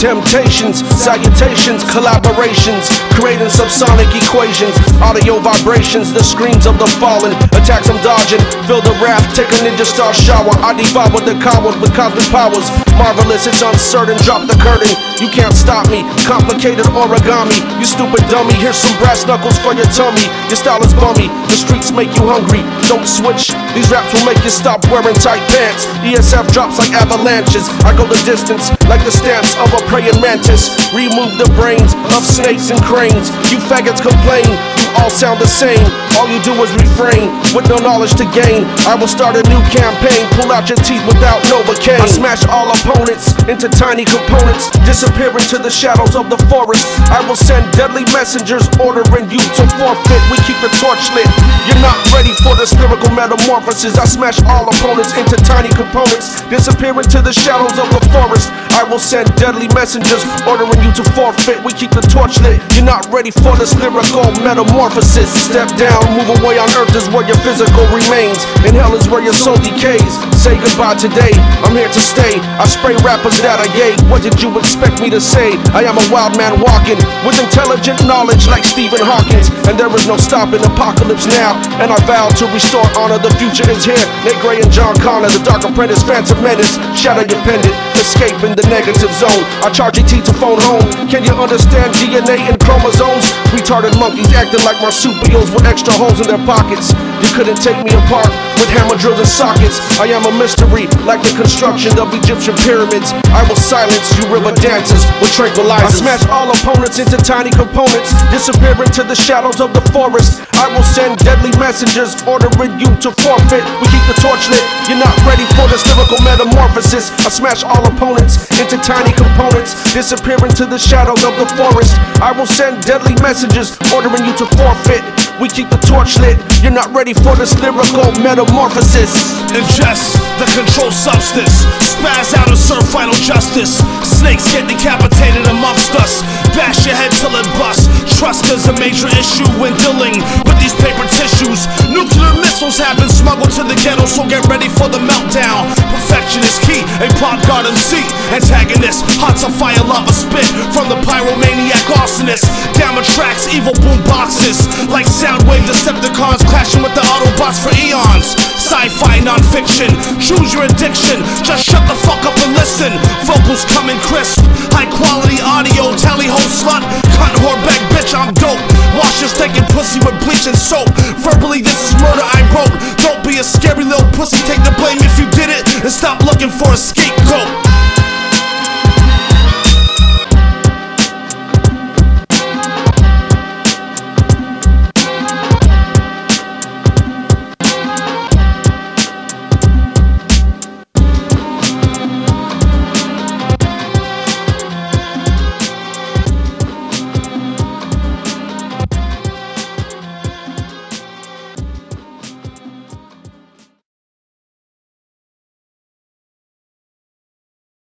Temptations, salutations, collaborations, creating subsonic equations, audio vibrations, the screams of the fallen. Attacks I'm dodging, feel the wrath, take a ninja star shower. I devour the coward with cosmic powers. Marvelous, it's uncertain, drop the curtain. You can't stop me, complicated origami. You stupid dummy, here's some brass knuckles for your tummy. Your style is bummy, the streets make you hungry. Don't switch, these raps will make you stop wearing tight pants. ESF drops like avalanches, I go the distance like the stance of a praying mantis. Remove the brains of snakes and cranes. You faggots complain, you all sound the same. All you do is refrain, with no knowledge to gain. I will start a new campaign, pull out your teeth without Novocaine. I smash all opponents into tiny components, disappear into the shadows of the forest. I will send deadly messengers ordering you to forfeit. We keep the torch lit, you're not ready for this lyrical metamorphosis. I smash all opponents into tiny components, disappear into the shadows of the forest. I will send deadly messengers ordering you to forfeit. We keep the torch lit, you're not ready for this lyrical metamorphosis. Step down, move away. On earth is where your physical remains, in hell is where your soul decays. Say goodbye today, I'm here to stay. I spray rappers that are gay. What did you expect me to say? I am a wild man walking with intelligent knowledge like Stephen Hawkins, and there is no stopping apocalypse now. And I vow to restore honor, the future is here. Nate Gray and John Connor, the Dark Apprentice, Phantom Menace, shadow your pendant, escaping the negative zone. I charge ET to phone home. Can you understand DNA and chromosomes? Retarded monkeys acting like marsupials with extra holes in their pockets. You couldn't take me apart with hammer drills and sockets. I am a mystery like the construction of Egyptian pyramids. I will silence you river dancers with tranquilizers. I smash all opponents into tiny components, disappear into the shadows of the forest. I will send deadly messengers ordering you to forfeit. We keep the torch lit, you're not ready for this lyrical metamorphosis. I smash all opponents into tiny components, disappear into the shadows of the forest. I will send deadly messengers ordering you to forfeit. We keep the torch lit, you're not ready for this lyrical metamorphosis. Ingest the controlled substance, spaz out and serve final justice. Snakes get decapitated amongst us, bash your head till it busts. Trust is a major issue when dealing with these paper tissues. Nuclear missiles have been smuggled to the ghetto, so get ready for the meltdown. Perfection is key, a pod guard MC. Antagonist, hot to fire lava spit from the pyromaniac arsonist. Downward tracks, evil boom boxes, like Soundwave Decepticons clashing with the Autobots for eons. Sci-fi, non-fiction, choose your addiction. Just shut the fuck up and listen. Vocals coming crisp, high quality audio. Tally ho slut, cunt whore bag bitch, I'm dope. Wash your stinking pussy with bleach and soap. Verbally this is murder I wrote. Don't be a scary little pussy, take the blame if you did it, and stop looking for a